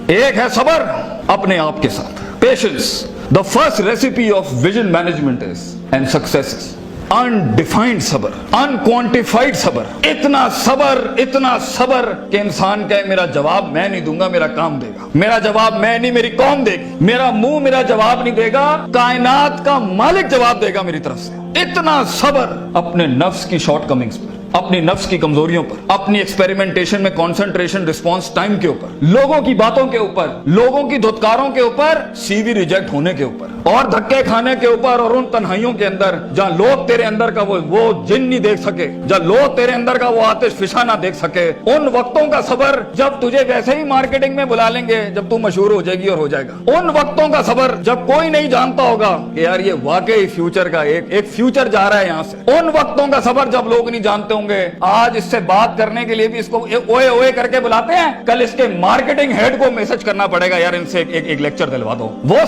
एक है सबर अपने आप के साथ, patience. The first recipe of vision management is and success is undefined सबर, अनक्वांटिफाइड सबर। इतना सबर कि इंसान कहे मेरा जवाब मैं नहीं दूंगा, मेरा काम देगा। मेरा जवाब मैं नहीं, मेरी कौम देगी। मेरा मुंह मेरा जवाब नहीं देगा, कायनात का मालिक जवाब देगा मेरी तरफ से। इतना सबर अपने नफ्स की शॉर्टकमिंग्स पर, अपनी नफ्स की कमजोरियों पर, अपनी एक्सपेरिमेंटेशन में कंसंट्रेशन रिस्पांस टाइम के ऊपर, लोगों की बातों के ऊपर, लोगों की धुतकारों के ऊपर, सीवी रिजेक्ट होने के ऊपर, और धक्के खाने के ऊपर, और उन तन्हाइयों के अंदर जहां लोग तेरे अंदर का वो जिन नहीं देख सके, जहां लोग तेरे अंदर का वो आतिश फिशा ना देख सके, उन वक्तों का सबर जब तुझे वैसे ही मार्केटिंग में बुला लेंगे, जब तू मशहूर हो जाएगी और हो जाएगा। उन वक्तों का सबर जब कोई नहीं जानता होगा कि यार ये वाकई फ्यूचर का एक फ्यूचर जा रहा है यहां से। उन वक्तों का सबर जब लोग नहीं जानते होंगे। आज इससे बात करने के लिए भी इसको ओए ओए करके बुलाते हैं, कल इसके मार्केटिंग हेड को मैसेज करना पड़ेगा यार इनसे एक लेक्चर दिलवा दो। वो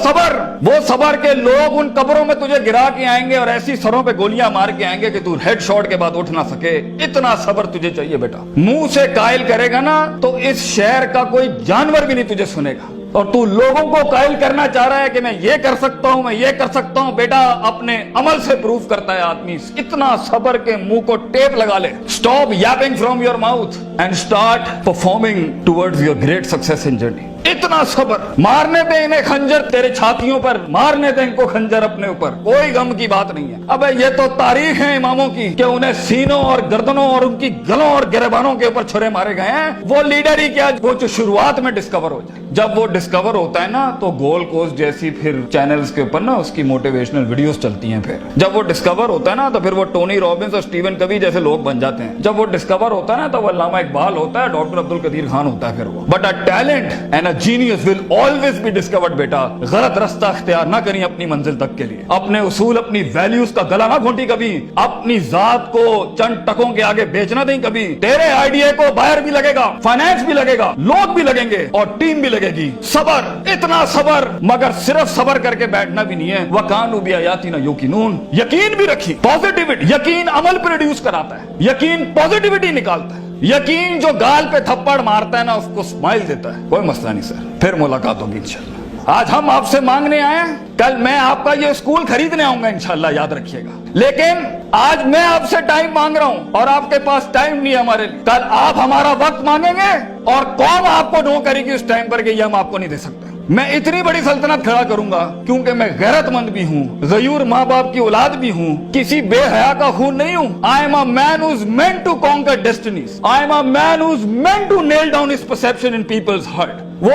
सबर के लोग उन कब्रों में तुझे गिरा के आएंगे और ऐसी सरों पे गोलियां मार के आएंगे कि तू हेड शॉट के बाद उठ ना सके। इतना सबर तुझे चाहिए बेटा। मुंह से कायल करेगा ना तो इस शहर का कोई जानवर भी नहीं तुझे सुनेगा, और तू लोगों को कायल करना चाह रहा है कि मैं ये कर सकता हूं, मैं ये कर सकता हूं। बेटा अपने अमल से प्रूव करता है आदमी। इतना सबर के मुंह को टेप लगा ले। Stop Yaping from your mouth and start performing towards your great success in journey. इतना सबर। मारने दे इन्हें खंजर तेरे छातियों पर, मारने दे इनको खंजर अपने ऊपर, कोई गम की बात नहीं है। अबे ये तो तारीख है इमामों की कि उन्हें सीनों और गर्दनों और उनकी गलों और गिरबानों के ऊपर छुरे मारे गए हैं। वो लीडर ही क्या, वो जो शुरुआत में डिस्कवर हो जाए। जब वो डिस्कवर होता है ना तो गोल्ड कोस्ट जैसी फिर चैनल्स के ऊपर ना उसकी मोटिवेशनल वीडियोस चलती हैं। फिर जब वो डिस्कवर होता है ना तो फिर वो टोनी रॉबिन्स और स्टीवन कवी जैसे लोग बन जाते हैं। जब वो डिस्कवर होता है ना तो वो अल्लामा इकबाल होता है, डॉक्टर अब्दुल कदीर खान होता है। फिर वो but a talent and genius will always be discovered. बेटा गलत रास्ता इख्तियार ना करिए अपनी मंजिल तक के लिए। अपने उसूल अपनी वैल्यूज का गला ना घोंटी कभी। अपनी जात को चंद टकों के आगे बेचना नहीं कभी। तेरे आइडिया को बाहर भी लगेगा, फाइनेंस भी लगेगा, लोग भी लगेंगे और टीम भी लगेगी। सबर, इतना सबर। मगर सिर्फ सबर करके बैठना भी नहीं है। वकानु भी आयाती ना युकिनून। यकीन भी रखी, पॉजिटिविटी। यकीन अमल प्रोड्यूस कराता है, यकीन पॉजिटिविटी निकालता है। यकीन जो गाल पे थप्पड़ मारता है ना उसको स्माइल देता है। कोई मसला नहीं सर, फिर मुलाकात होगी इंशाल्लाह। आज हम आपसे मांगने आए हैं, कल मैं आपका ये स्कूल खरीदने आऊंगा इंशाल्लाह, याद रखिएगा। लेकिन आज मैं आपसे टाइम मांग रहा हूं और आपके पास टाइम नहीं है हमारे लिए। कल आप हमारा वक्त मांगेंगे और कौन आपको नो करेगी उस टाइम पर कि ये हम आपको नहीं दे सकते। मैं इतनी बड़ी सल्तनत खड़ा करूंगा क्योंकि मैं गैरतमंद भी हूँ, गयूर माँ बाप की औलाद भी हूँ, किसी बेहया का खून नहीं हूँ। I am a man who is meant to conquer destinies. I am a man who is meant to nail down his perception in people's heart. वो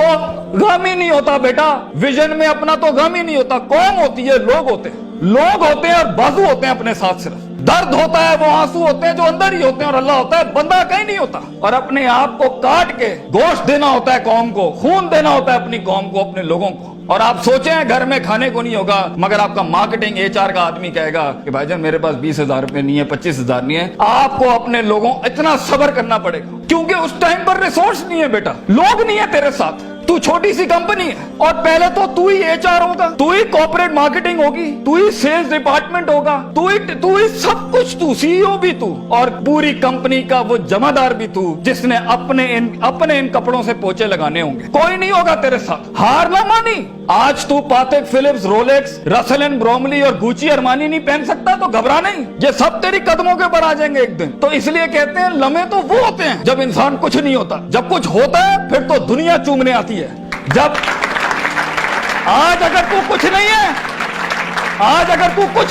गम ही नहीं होता बेटा, विजन में अपना तो गम ही नहीं होता। कौम होती है, लोग होते हैं। लोग होते हैं और बाजू होते हैं अपने साथ। सिर्फ दर्द होता है, वो आंसू होते हैं जो अंदर ही होते हैं, और अल्लाह होता है, बंदा कहीं नहीं होता। और अपने आप को काट के गोश्त देना होता है कौम को, खून देना होता है अपनी कौम को, अपने लोगों को। और आप सोचें घर में खाने को नहीं होगा, मगर आपका मार्केटिंग HR का आदमी कहेगा कि भाईजान मेरे पास 20,000 रुपए नहीं है, 25,000 नहीं है। आपको अपने लोगों इतना सब्र करना पड़ेगा क्योंकि उस टाइम पर रिसोर्स नहीं है बेटा, लोग नहीं है तेरे साथ। तू छोटी सी कंपनी है और पहले तो तू ही HR होगा, तू ही कॉर्पोरेट मार्केटिंग होगी, तू ही सेल्स डिपार्टमेंट होगा, तू ही सब कुछ, तू CEO भी तू, और पूरी कंपनी का वो जमादार भी तू, जिसने अपने इन कपड़ों से पोछे लगाने होंगे। कोई नहीं होगा तेरे साथ। हार ना मानी। आज तू पातेक Philips, Rolex, Russell and Bromley और गुची अरमानी नहीं पहन सकता तो घबरा नहीं, ये सब तेरी कदमों के ऊपर आ जाएंगे एक दिन। तो इसलिए कहते हैं लम्हे तो वो होते हैं जब इंसान कुछ नहीं होता। जब कुछ होता है फिर तो दुनिया चूमने आती है। जब आज अगर तू कुछ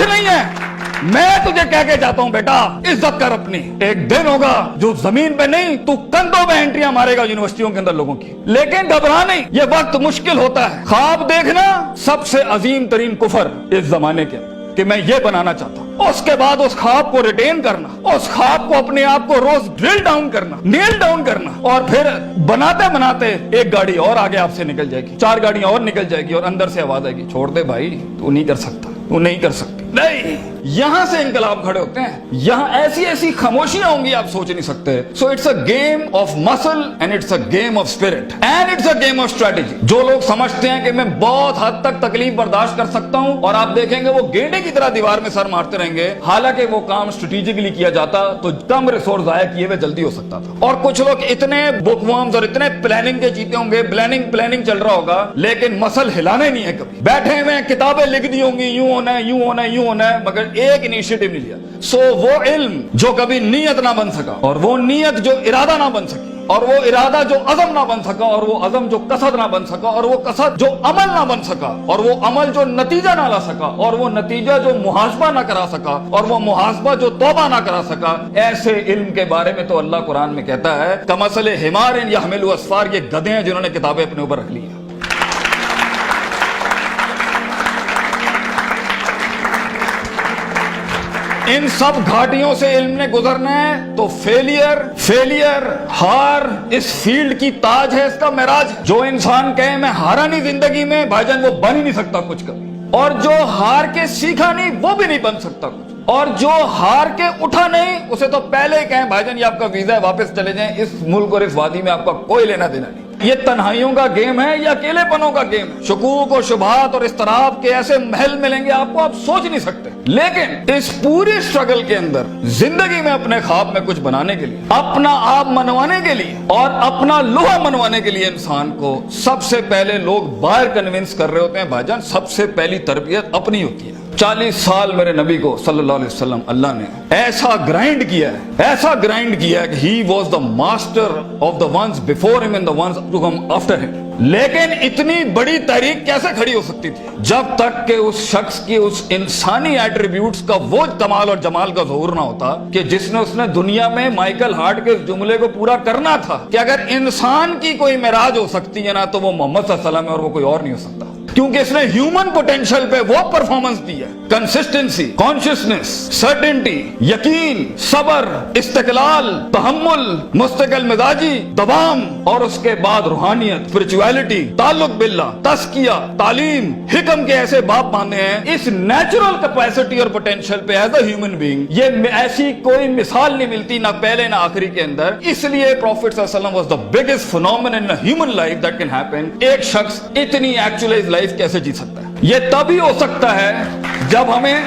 नहीं है, मैं तुझे कह के जाता हूं बेटा, इज्जत कर अपनी। एक दिन होगा जो जमीन पे नहीं, तू कंधों पे एंट्रियां मारेगा यूनिवर्सिटियों के अंदर लोगों की। लेकिन घबरा नहीं, ये वक्त मुश्किल होता है। ख्वाब देखना सबसे अजीम तरीन कुफर इस जमाने के कि मैं ये बनाना चाहता हूं। उसके बाद उस ख्वाब को रिटेन करना, उस ख्वाब को अपने आप को रोज ड्रिल डाउन करना, नेल डाउन करना, और फिर बनाते बनाते एक गाड़ी और आगे आपसे निकल जाएगी, 4 गाड़ियां और निकल जाएगी और अंदर से आवाज आएगी, छोड़ दे भाई, तू नहीं कर सकता, तू नहीं कर सकती। نہیں, یہاں سے انقلاب کھڑے ہوتے ہیں. یہاں ایسی ایسی خاموشیاں ہوں گی آپ سوچ نہیں سکتے. So it's a game of muscle and it's a game of spirit and it's a game of strategy. جو لوگ سمجھتے ہیں کہ میں بہت حد تک تکلیف برداشت کر سکتا ہوں, اور آپ دیکھیں گے وہ گینڈے کی طرح دیوار میں سر مارتے رہیں گے, حالانکہ وہ کام اسٹریٹجیکلی کیا جاتا تو کم ریسورس ضائع کیے ہوئے جلدی ہو سکتا تھا. اور کچھ لوگ اتنے بک ورمز اور اتنے پلاننگ کے چیتے ہوں گے, پلاننگ چل رہا ہوگا, لیکن مسل ہلانا ہی نہیں ہے. کبھی بیٹھے ہوئے کتابیں لکھ دی ہوں گی, یوں ہونا ہے, یوں ہونا ہے, یوں ہونا ہے, مگر ایک انیشیٹو نہیں لیا. سو وہ علم جو کبھی نیت نہ بن سکا, اور وہ نیت جو ارادہ نہ بن سکی, اور وہ ارادہ جو عزم نہ بن سکا, اور وہ عزم جو قصد نہ بن سکا, اور وہ قصد جو عمل نہ بن سکا, اور وہ عمل جو نتیجہ نہ لا سکا, اور وہ نتیجہ جو محاسبہ نہ کرا سکا, اور وہ محاسبہ جو توبہ نہ کرا سکا, ایسے علم کے بارے میں تو اللہ قرآن میں کہتا ہے کمثل حمار یحمل اسفار, یہ گدھے ہیں جنہوں نے کتابیں اپنے اوپر رکھ لی ہیں. ان سب گھاٹیوں سے علم نے گزرنا ہے تو فیلئر ہار اس فیلڈ کی تاج ہے, اس کا معراج ہے. جو انسان کہے میں ہارا نہیں زندگی میں, بھائی جان وہ بن ہی نہیں سکتا کچھ کبھی. اور جو ہار کے سیکھا نہیں وہ بھی نہیں بن سکتا کچھ. اور جو ہار کے اٹھا نہیں اسے تو پہلے ہی کہیں بھائی جان یہ آپ کا ویزا ہے, واپس چلے جائیں, اس ملک اور اس وادی میں آپ کا کوئی لینا دینا نہیں. یہ تنہائیوں کا گیم ہے یا اکیلے پنوں کا گیم ہے. شکوک اور شبہات اور اضطراب کے ایسے محل ملیں گے آپ کو, آپ سوچ نہیں سکتے. لیکن اس پوری اسٹرگل کے اندر زندگی میں اپنے خواب میں کچھ بنانے کے لیے, اپنا آپ منوانے کے لیے, اور اپنا لوہا منوانے کے لیے انسان کو سب سے پہلے لوگ باہر کنونس کر رہے ہوتے ہیں. بھائی جان سب سے پہلی تربیت اپنی ہوتی ہے. 40 سال میرے نبی کو صلی اللہ علیہ وسلم اللہ نے ایسا گرائنڈ کیا ہے کہ he was the master of the ones before him and the ones to come after him. لیکن اتنی بڑی تحریک کیسے کھڑی ہو سکتی تھی جب تک کہ اس شخص کی اس انسانی ایٹریبیوٹس کا وہ کمال اور جمال کا ظہور نہ ہوتا کہ جس نے اس نے دنیا میں مائیکل ہارٹ کے جملے کو پورا کرنا تھا کہ اگر انسان کی کوئی معراج ہو سکتی ہے نا تو وہ محمد صلی اللہ علیہ وسلم ہے, اور وہ کوئی اور نہیں ہو سکتا. کیونکہ اس نے ہیومن پوٹینشل پہ وہ پرفارمنس دی ہے, کنسسٹنسی, کانشیسنس, سرٹنٹی, یقین, صبر, استقلال, تحمل, مستقل مزاجی, دوام, اور اس کے بعد روحانیت, اسپرچویلٹی, تعلق باللہ, تزکیہ, تعلیم, حکم کے ایسے باب باندھے ہیں. اس نیچرل کیپیسٹی اور پوٹینشل پہ ایز اے ہیومن بینگ یہ ایسی کوئی مثال نہیں ملتی, نہ پہلے نہ آخری کے اندر. اس لیے پروفیٹ صلی اللہ علیہ وسلم was the biggest phenomenon in human life that can happen. ایک شخص اتنی ایکچوئلائز لائف کیسے جی سکتا ہے؟ یہ تبھی ہو سکتا ہے جب ہمیں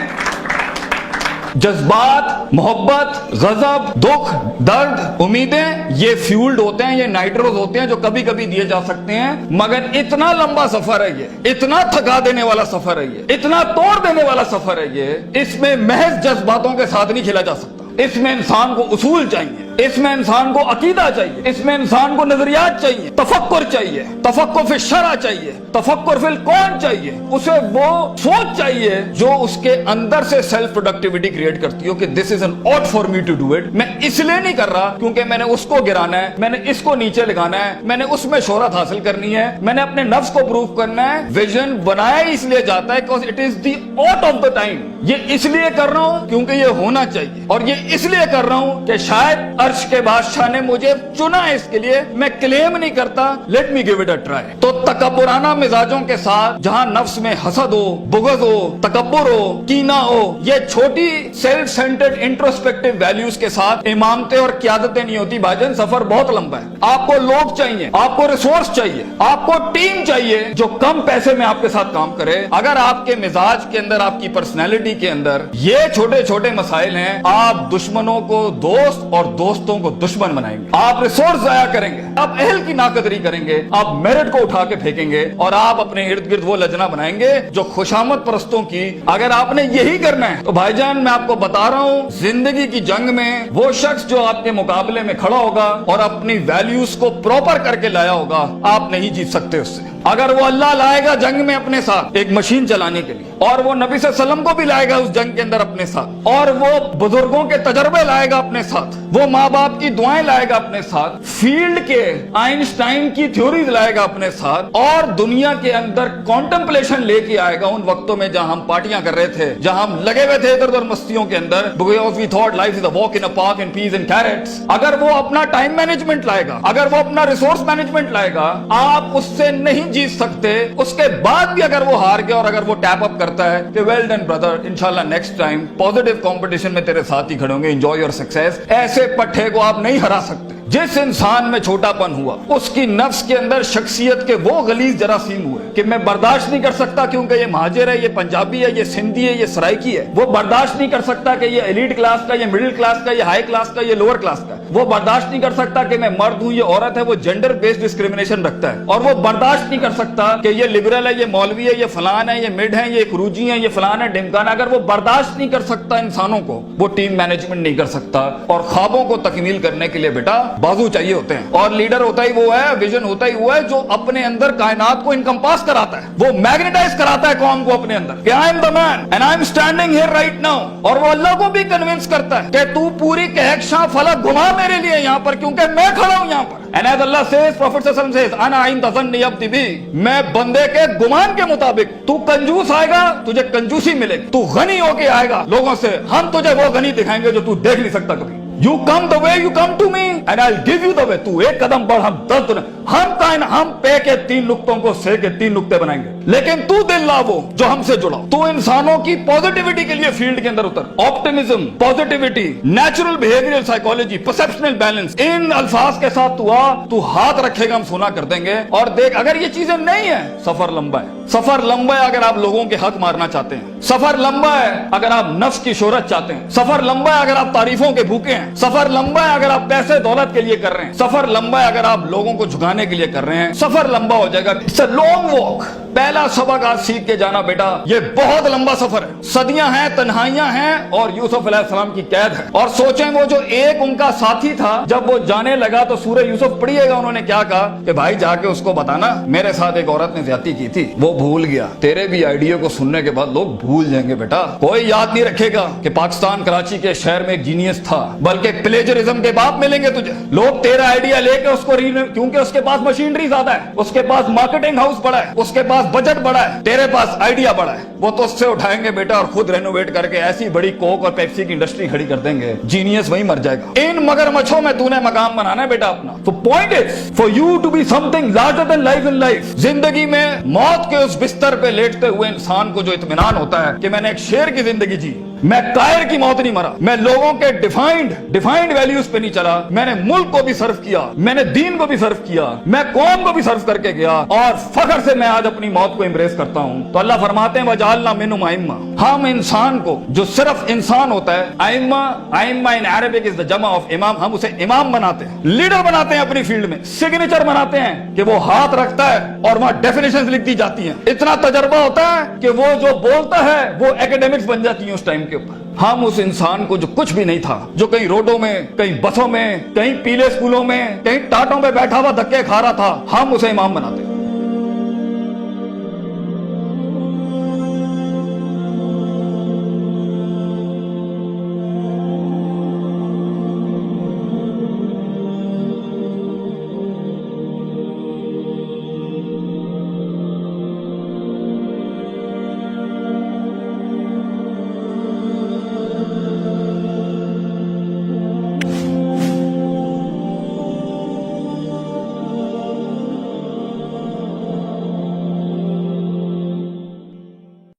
جذبات, محبت, غضب, دکھ, درد, امیدیں یہ فیولڈ ہوتے ہیں, یہ نائٹروز ہوتے ہیں جو کبھی کبھی دیے جا سکتے ہیں. مگر اتنا لمبا سفر ہے یہ, اتنا تھکا دینے والا سفر ہے یہ, اتنا توڑ دینے والا سفر ہے یہ. اس میں محض جذباتوں کے ساتھ نہیں کھیلا جا سکتا. اس میں انسان کو اصول چاہیے, اس میں انسان کو عقیدہ چاہیے, اس میں انسان کو نظریات چاہیے, تفکر چاہیے, تفکر فی الشرع چاہیے, تفکر فی الکون چاہیے. اسے وہ سوچ چاہیے جو اس کے اندر سے سیلف پروڈکٹیوٹی کریٹ کرتی ہو کہ this is an ought for me to do it. میں اس لیے نہیں کر رہا کیونکہ میں نے اس کو گرانا ہے, میں نے اس کو نیچے لگانا ہے, میں نے اس میں شہرت حاصل کرنی ہے, میں نے اپنے نفس کو پروف کرنا ہے. ویژن بنایا اس لیے جاتا ہے because it is the ought of the time. یہ اس لیے کر رہا ہوں کیونکہ یہ ہونا چاہیے, اور یہ اس لیے کر رہا ہوں کہ شاید عرش کے بادشاہ نے مجھے چنا ہے اس کے لیے. میں کلیم نہیں کرتا, let me give it a try. تو تکبرانہ مزاجوں کے ساتھ جہاں نفس میں حسد ہو, بغض ہو, تکبر ہو, کینہ ہو, یہ چھوٹی سیلف سینٹرڈ انٹروسپیکٹیو ویلیوز کے ساتھ امامتیں اور قیادتیں نہیں ہوتی. بھائی جان سفر بہت لمبا ہے. آپ کو لوگ چاہیے, آپ کو ریسورس چاہیے, آپ کو ٹیم چاہیے جو کم پیسے میں آپ کے ساتھ کام کرے. اگر آپ کے مزاج کے اندر, آپ کی پرسنالٹی کے اندر یہ چھوٹے چھوٹے مسائل ہیں, آپ دشمنوں کو دوست اور دوستوں کو دشمن بنائیں گے. آپ ریسورس ضائع کریں گے, آپ اہل کی ناقدری کریں گے, آپ میرٹ کو اٹھا کے پھینکیں گے, اور آپ اپنے ارد گرد وہ لجنا بنائیں گے جو خوشامد پرستوں کی. اگر آپ نے یہی کرنا ہے تو بھائی جان میں آپ کو بتا رہا ہوں, زندگی کی جنگ میں وہ شخص جو آپ کے مقابلے میں کھڑا ہوگا اور اپنی ویلیوز کو پراپر کر کے لایا ہوگا, آپ نہیں جیت سکتے اس سے. اگر وہ اللہ لائے گا جنگ میں اپنے ساتھ ایک مشین چلانے کے لیے, اور وہ نبی صلی اللہ علیہ وسلم کو بھی لائے گا اس جنگ کے اندر اپنے ساتھ, اور وہ بزرگوں کے تجربے لائے گا اپنے ساتھ, وہ ماں باپ کی دعائیں لائے گا اپنے ساتھ, فیلڈ کے آئنسٹائن کی تھیوریز لائے گا اپنے ساتھ, اور دنیا کے اندر کانٹمپلیشن لے کے آئے گا. ان وقتوں میں جہاں ہم پارٹیاں کر رہے تھے, جہاں ہم لگے ہوئے تھے ادھر ادھر مستیوں کے اندر, because we thought life is a walk in a park and peas and carrots. اگر وہ اپنا ٹائم مینجمنٹ لائے گا, اگر وہ اپنا ریسورس مینجمنٹ لائے گا, آپ اس سے نہیں जीत सकते, उसके बाद भी अगर वो हार गया और अगर वो टैप अप करता है कि वेल डन ब्रदर, इंशाल्लाह नेक्स्ट टाइम पॉजिटिव कंपटीशन में तेरे साथ ही खड़े होंगे, एंजॉय योर सक्सेस, ऐसे पट्टे को आप नहीं हरा सकते। जिस इंसान में छोटापन हुआ, उसकी नफ्स के अंदर शख्सियत के वो गलीज जरासीम हुए कि मैं बर्दाश्त नहीं कर सकता क्योंकि ये महाजिर है, ये पंजाबी है, ये सिंधी है, ये सराइकी है। वो बर्दाश्त नहीं कर सकता कि ये एलीट क्लास का, ये मिडिल क्लास का, ये हाई क्लास का, ये लोअर क्लास का। वो बर्दाश्त नहीं कर सकता कि मैं मर्द हूं, ये औरत है। वो जेंडर बेस्ड डिस्क्रिमिनेशन रखता है। और वो बर्दाश्त नहीं कर सकता कि ये लिबरल है, ये मौलवी है, ये फलान है, ये मिड है, ये खरूजी है, ये फलान है, ढिमकाना। अगर वो बर्दाश्त नहीं कर सकता इंसानों को, वो टीम मैनेजमेंट नहीं कर सकता। और ख्वाबों को तकमील करने के लिए बेटा बाजू चाहिए होते हैं। और लीडर होता ही वो है, विजन होता ही वो है जो अपने अंदर कायनात को इनकम्पास कराता है, वो मैग्नेटाइज कराता है कौम को अपने अंदर कि I am the man and I am standing here right now. और वो अल्लाह को भी कन्विंस करता है कि तू पूरी कहकशां फलक घुमा मेरे लिए यहाँ पर, क्योंकि मैं खड़ा हूं यहाँ पर। And as Allah says, prophet सल्लल्लाहु अलैहि वसल्लम सेज, अना इंद ज़न्नि अब्दी बी, मैं बंदे के गुमान के मुताबिक। तू कंजूस आएगा, तुझे कंजूसी मिलेगी। तू गनी होके आएगा लोगों से, हम तुझे वो गनी दिखाएंगे जो तू देख नहीं सकता कभी। You come the way you come to me and I'll give you the way. तू एक कदम बढ़, हम 10 दुनिया, हम पे के 3 नुक्तों को से के 3 नुक्ते बनाएंगे। लेकिन तू दिल ला वो जो हमसे जुड़ा। तू इंसानों की पॉजिटिविटी के लिए फील्ड के अंदर उतर। Optimism, positivity, natural behavioural psychology, perceptional balance, इन अल्फाज के साथ तू आ, तू हाथ रखेगा, हम सुना कर देंगे। और देख, अगर ये चीजें नहीं है, सफर लंबा है। सफर लंबा है अगर आप लोगों के हक मारना चाहते हैं। सफर लंबा है अगर आप नफ्स की शोहरत चाहते हैं। सफर लंबा है अगर आप तारीफों के भूखे हैं। सफर लंबा है अगर आप पैसे दौलत के लिए कर रहे हैं। सफर लंबा है अगर आप लोगों को झुकाने के लिए कर रहे हैं। सफर लंबा हो जाएगा। It's a long walk. पहला सबक आज सीख के जाना बेटा, ये बहुत लंबा सफर है। सदियां हैं, तन्हाइयां हैं और यूसुफ अलैहिस्सलाम की कैद है। और सोचें, वो जो एक उनका साथी था, जब वो जाने लगा तो सूरह यूसुफ पढ़िएगा, उन्होंने क्या कहा कि भाई जाके उसको बताना मेरे साथ एक औरत ने ज्यादती की थी, वो भूल गया। तेरे भी आइडिया को सुनने के बाद लोग भूल जाएंगे बेटा। कोई याद नहीं रखेगा कि पाकिस्तान कराची के शहर में एक जीनियस था, बल्कि प्लेजरिज्म के बाप मिलेंगे तुझे। लोग तेरा आइडिया लेके उसको क्योंकि उसके पास मशीनरी ज्यादा है, उसके पास मार्केटिंग हाउस बड़ा है, उसके पास बजट बड़ा है, तेरे पास आइडिया बड़ा है, वो तो उससे उठाएंगे बेटा और खुद रेनोवेट करके ऐसी बड़ी कोक और पेप्सी की इंडस्ट्री खड़ी कर देंगे। जीनियस वहीं मर जाएगा। इन मगरमच्छों में तूने मकाम बनाना है बेटा अपना। तो point is for you to be something larger than life in life. जिंदगी में मौत के उस बिस्तर पे लेटते हुए इंसान को जो इत्मीनान होता है कि मैंने एक शेर की जिंदगी जी, मैं कायर की मौत नहीं मरा, मैं लोगों के डिफाइंड वैल्यूज पे नहीं चला, मैंने मुल्क को भी सर्व किया, मैंने दीन को भी सर्व किया, मैं कौम को भी सर्व करके गया और फख्र से मैं आज अपनी मौत को एम्ब्रेस करता हूं। तो अल्लाह फरमाते हैं वजअलना मिनहुम अइम्मा, हम इंसान को जो सिर्फ इंसान होता है, अइम्मा इन अरबिक इज द जमा ऑफ इमाम, हम उसे इमाम बनाते हैं, लीडर बनाते हैं अपनी फील्ड में, सिग्नेचर बनाते हैं कि वो हाथ रखता है और वहां डेफिनेशंस लिख दी जाती हैं। इतना तजर्बा होता है कि वो जो बोलता है वो एकेडमिक्स बन जाती है उस टाइम के ऊपर। हम उस इंसान को जो कुछ भी नहीं था, जो कहीं रोडों में, कहीं बसों में, कहीं पीले स्कूलों में, कहीं टाटों में बैठा हुआ धक्के खा रहा था, हम उसे इमाम बनाते हैं।